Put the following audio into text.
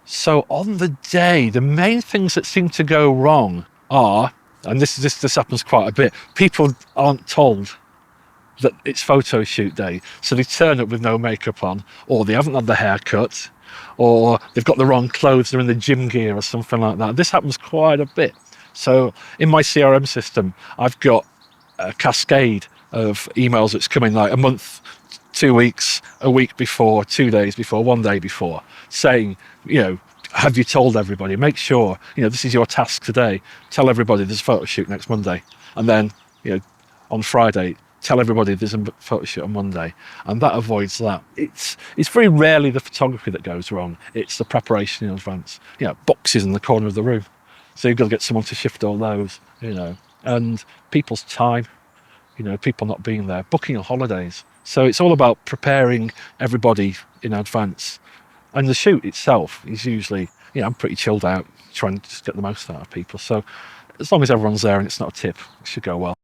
So on the day, the main things that seem to go wrong are, and this happens quite a bit, people aren't told that it's photo shoot day. So they turn up with no makeup on, or they haven't had the haircut, or they've got the wrong clothes, they're in the gym gear or something like that. This happens quite a bit. So in my CRM system, I've got a cascade of emails that's coming like a month, 2 weeks, a week before, 2 days before, 1 day before, saying, have you told everybody? Make sure, this is your task today. Tell everybody there's a photo shoot next Monday. And then, on Friday, tell everybody there's a photo shoot on Monday. And that avoids that. It's very rarely the photography that goes wrong. It's the preparation in advance. Boxes in the corner of the room. So you've got to get someone to shift all those, and people's time, people not being there, booking holidays. So it's all about preparing everybody in advance. And the shoot itself is usually, I'm pretty chilled out, trying to just get the most out of people. So as long as everyone's there and it's not a tip, it should go well.